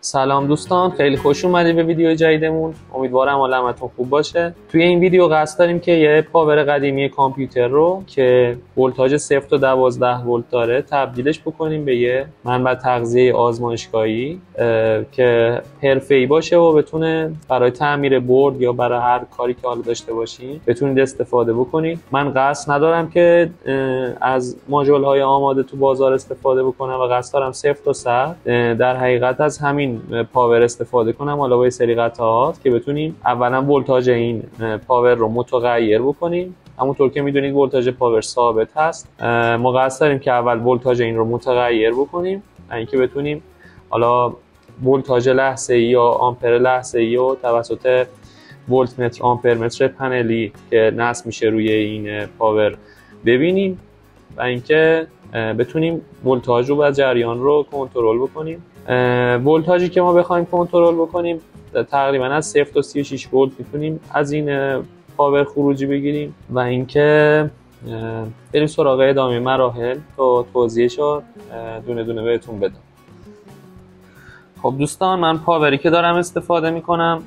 سلام دوستان، خیلی خوش اومدید به ویدیو جدیدمون. امیدوارم حال همتون خوب باشه. توی این ویدیو قصد داریم که یه پاور قدیمی کامپیوتر رو که ولتاژ 0 تا 12 ولت داره تبدیلش بکنیم به یه منبع تغذیه آزمایشگاهی که حرفه‌ای باشه و بتونه برای تعمیر بورد یا برای هر کاری که حالا داشته باشین بتونید استفاده بکنید. من قصد ندارم که از ماژول‌های آماده تو بازار استفاده بکنم و قصد دارم 0 تا 100 در حقیقت از همین پاور استفاده کنم، حالا با یه سری قطعات که بتونیم اولا ولتاژ این پاور رو متغیر بکنیم. همونطور که میدونید ولتاژ پاور ثابت هست، ما قصد داریم که اول ولتاژ این رو متغیر بکنیم اینکه بتونیم حالا ولتاژ لحظه‌ای یا آمپر لحظه‌ای رو توسط ولت متر آمپر متر پنلی که نصب میشه روی این پاور ببینیم و اینکه بتونیم ولتاژ رو و جریان رو کنترل بکنیم. ولتاژی که ما بخوایم کنترل بکنیم تقریبا از 0 تا 36 ولت میتونیم از این پاور خروجی بگیریم و اینکه بریم سراغ ادامه مراحل تا توضیحش رو دونه دونه بهتون بدم. خب دوستان، من پاوری که دارم استفاده میکنم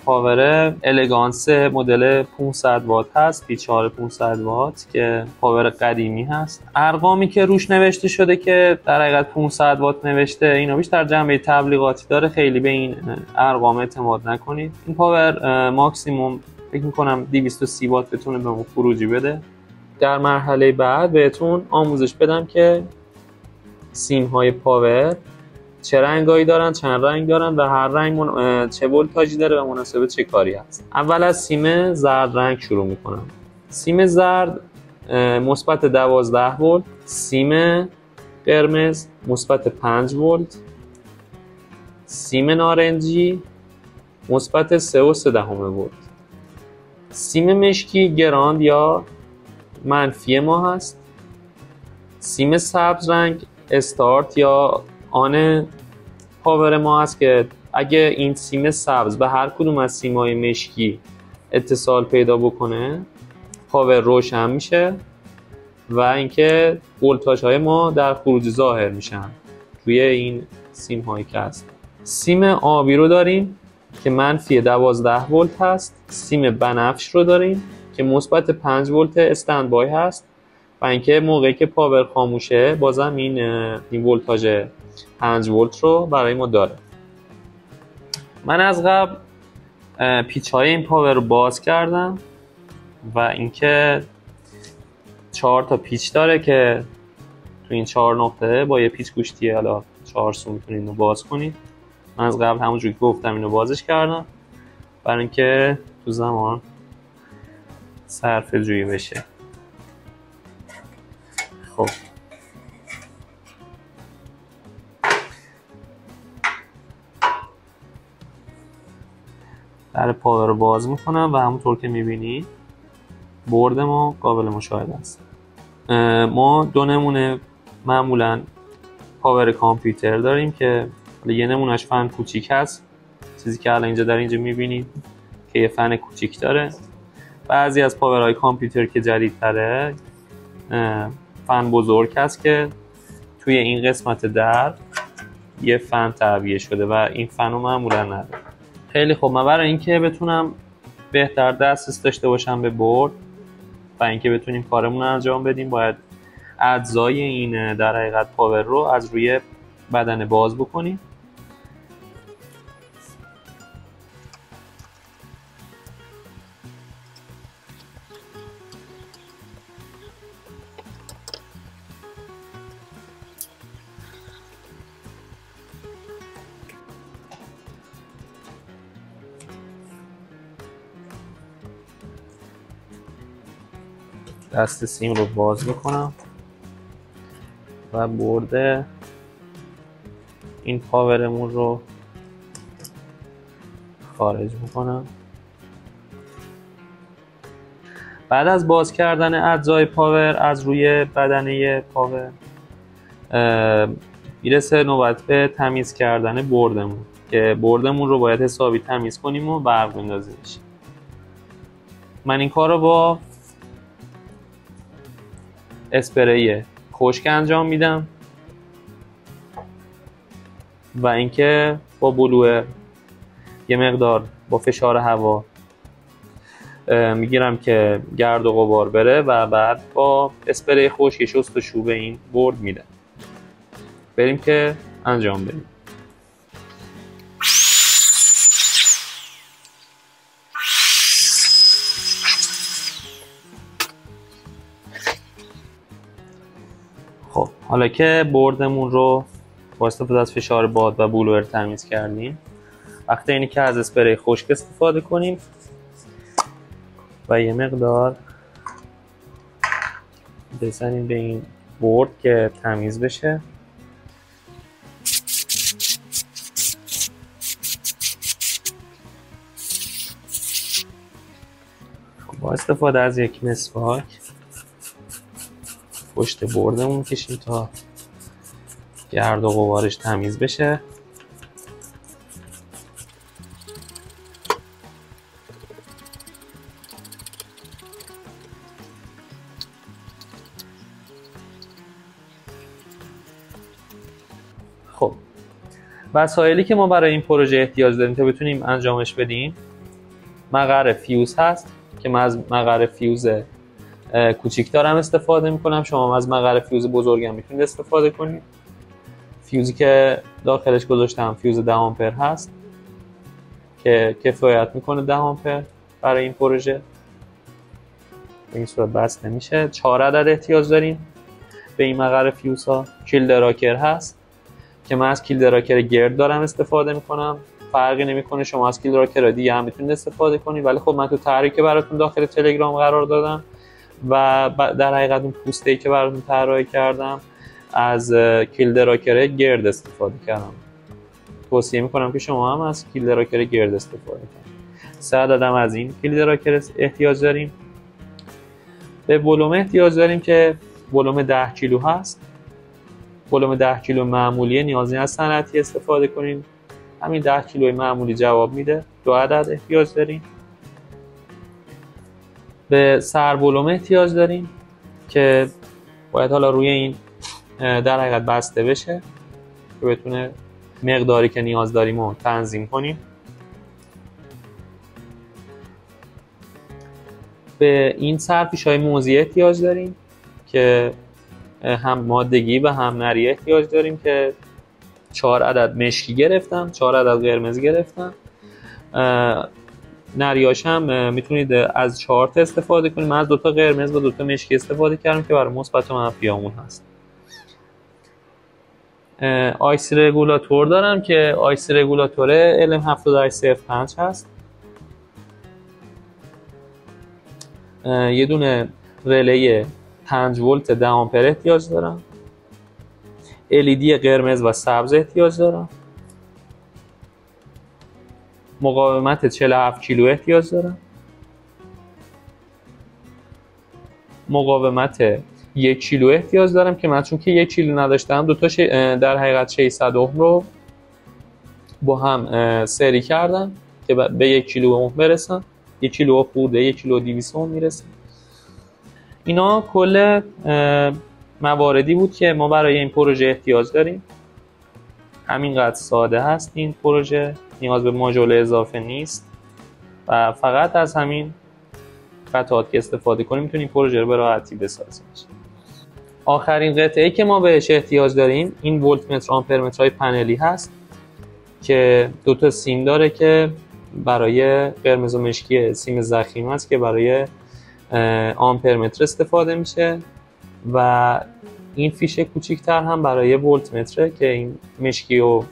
پاور الگانس مدل 500 وات هست، P4 500 وات که پاور قدیمی هست. ارقامی که روش نوشته شده که در حقیقت 500 وات نوشته، اینا بیشتر جنبه تبلیغاتی داره، خیلی به این ارقام اعتماد نکنید. این پاور ماکسیموم فکر میکنم 230 وات بتونه به خروجی بده. در مرحله بعد بهتون آموزش بدم که سیم های پاور چه رنگایی دارن، چند رنگ دارن و هر رنگ چه ولتاژی داره و مناسب چه کاری هست. اول از سیم زرد رنگ شروع میکنم. سیم زرد مثبت 12 ولت، سیم قرمز مثبت 5 ولت، سیم نارنجی مثبت 3.3 ولت، سیم مشکی گراند یا منفی ما هست، سیم سبز رنگ استارت یا آن پاور ما هست که اگه این سیم سبز به هر کدوم از سیم‌های مشکی اتصال پیدا بکنه پاور روشن میشه و اینکه ولتاژهای ما در خروج ظاهر میشن روی این سیم‌هایی که هست. سیم آبی رو داریم که منفی 12 ولت هست، سیم بنفش رو داریم که مثبت 5 ولت استندبای هست و اینکه موقعی که پاور خاموشه بازم این ولتاژ 5 ولت رو برای ما داره. من از قبل پیچ‌های این پاور رو باز کردم و اینکه 4 تا پیچ داره که تو این 4 نقطه با یه پیچ گوشتی حالا 4 سو میتونید اینو باز کنید. من از قبل همونجوری که گفتم اینو بازش کردم برای اینکه تو زمان صرفه جویی بشه. خب در پاور رو باز میکنم و همونطور که میبینید بورد ما قابل مشاهده است. ما دو نمونه معمولا پاور کامپیوتر داریم که یه نمونهش فن کوچیک هست، چیزی که الان اینجا در اینجا میبینید که یه فن کوچیک داره. بعضی از پاورهای کامپیوتر که جدیدتره فن بزرگ هست که توی این قسمت در یه فن تعبیه شده و این فن رو معمولا نداره. خیلی خوب، من برای اینکه بتونم بهتر دسترسی داشته باشم به بورد و اینکه بتونیم کارمون رو انجام بدیم باید اجزای این در حقیقت پاور رو از روی بدن باز بکنیم. دست سیم رو باز میکنم و بورد این پاورمون رو خارج میکنم. بعد از باز کردن اجزای پاور از روی بدنه پاور میرسه نوبت به تمیز کردن بوردمون که بوردمون رو باید حسابی تمیز کنیم و برق بندازیمش. من این کار رو با اسپری خشک انجام میدم و اینکه با بلوئر یه مقدار با فشار هوا میگیرم که گرد و غبار بره و بعد با اسپری خشک شستشو به این بورد میدم. بریم که انجام بدیم. خب حالا که بوردمون رو با استفاده از فشار باد و بلوئر تمیز کردیم، وقتی اینی که از اسپری خشک استفاده کنیم و یه مقدار بزنیم به این بورد که تمیز بشه. با استفاده از یک مسواک پشت بردمون میکشیم تا گرد و غبارش تمیز بشه. خب وسایلی که ما برای این پروژه احتیاج داریم تا بتونیم انجامش بدیم، مقر فیوز هست که من از مقر فیوز کوچیک دارم استفاده میکنم. شما از مقر فیوز بزرگم میتونید استفاده کنید. فیوزی که داخلش گذاشتم فیوز 10 آمپر هست که کفایت میکنه 10 آمپر برای این پروژه. به این صورت بسته میشه. 4 عدد احتیاج داریم به این مقر فیوز ها. کیلد راکر هست که من از کیلد راکر گرد دارم استفاده میکنم. فرقی نمیکنه، شما از کیلد راکر دیگه هم میتونید استفاده کنید، ولی خب من تو طرحی که براتون داخل تلگرام قرار دادم و در حقیقت اون پوسته‌ای که براتون طراحی کردم از کیلد راکر گرد استفاده کردم. توصیه میکنم که شما هم از کیلد راکر گرد استفاده کنید. 3 عددم از این کیلد راکر احتیاج داریم. به ولوم احتیاج داریم که ولوم 10 کیلو هست. ولوم 10 کیلو معمولیه، نیازی از صنعتی استفاده کنین. همین 10 کیلوی معمولی جواب میده. 2 عدد احتیاج داریم. به سر ولوم احتیاج داریم که باید حالا روی این در حقیقت بسته بشه که بتونه مقداری که نیاز داریم رو تنظیم کنیم. به این سرپیش‌های موزی احتیاج داریم که هم مادگی و هم نری احتیاج داریم که 4 عدد مشکی گرفتم، 4 عدد قرمز گرفتم. نریاش هم میتونید از 4 تا استفاده کنید. من از 2 تا قرمز و 2 تا مشکی استفاده کردم که برای مثبت و منفیامون هست. آیسی رگولاتور دارم که آیسی رگولاتور LM7805 هست. یه دونه رله 5 ولت 10 آمپر احتیاج دارم. LED قرمز و سبز احتیاج دارم. مقاومت 47 کیلو احتیاج دارم. مقاومت 1 کیلو احتیاج دارم که من چون که 1 کیلو نداشتم 2 تا در حقیقت 600 اوم رو با هم سری کردم که به 1 کیلو اوم برسن. 1 کیلو خورده 1 کیلو 200 اوم میرسه. اینا کل مواردی بود که ما برای این پروژه احتیاج داریم. همینقدر ساده هست این پروژه، نیاز به ماژول اضافه نیست و فقط از همین قطعات که استفاده کنیم میتونیم پروژه رو به راحتی بسازیم. آخرین قطعه‌ای که ما بهش احتیاج داریم این ولت متر آمپر مترهای پنلی هست که 2 تا سیم داره که برای قرمز و مشکی سیم ضخیم است که برای آمپر متر استفاده میشه و این فیش کوچیک‌تر هم برای ولت متره که این مشکی و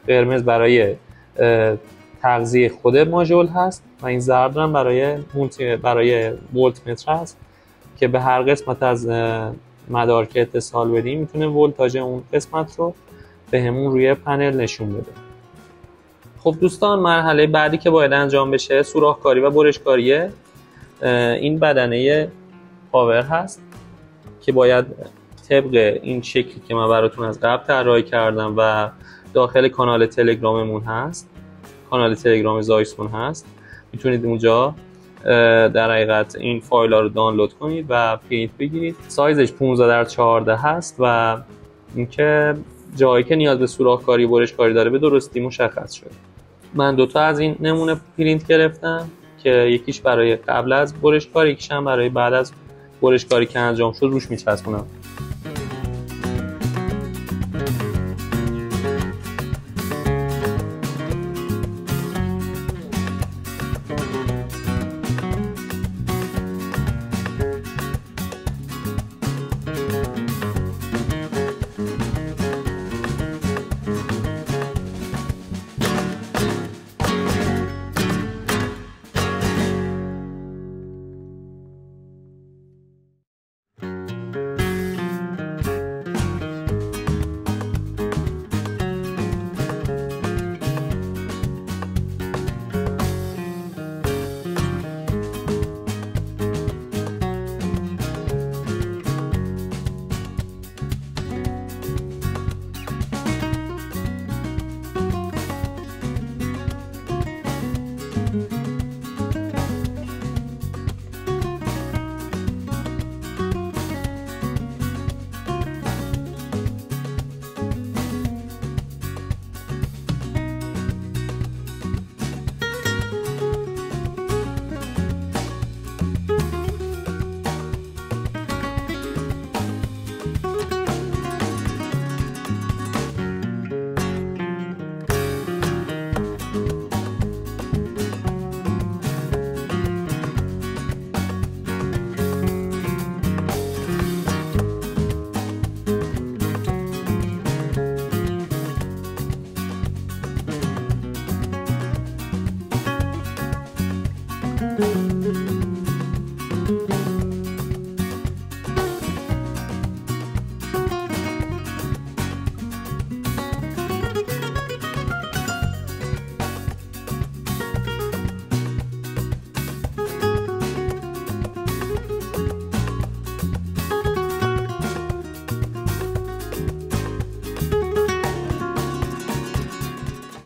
قرمز برای تغذیه خود ماژول هست و این زرد هم برای ولت متر هست که به هر قسمت از مدار که اتصال بدیم میتونه ولتاژ اون قسمت رو به همون روی پنل نشون بده. خب دوستان، مرحله بعدی که باید انجام بشه سوراخ‌کاری و برش‌کاریه. این بدنه پاور هست که باید طبق این شکلی که من براتون از قبل طراحی کردم و داخل کانال تلگراممون هست، کانال تلگرام زایسون هست، میتونید اونجا در حقیقت این فایل ها رو دانلود کنید و پرینت بگیرید. سایزش 15x14 هست و اینکه جایی که نیاز به سوراخ‌کاری و برش‌کاری داره به درستی مشخص شده. من 2 تا از این نمونه پرینت گرفتم که یکیش برای قبل از برش‌کاری، یکیش هم برای بعد از برش‌کاری که انجام شد روش میچسبونم.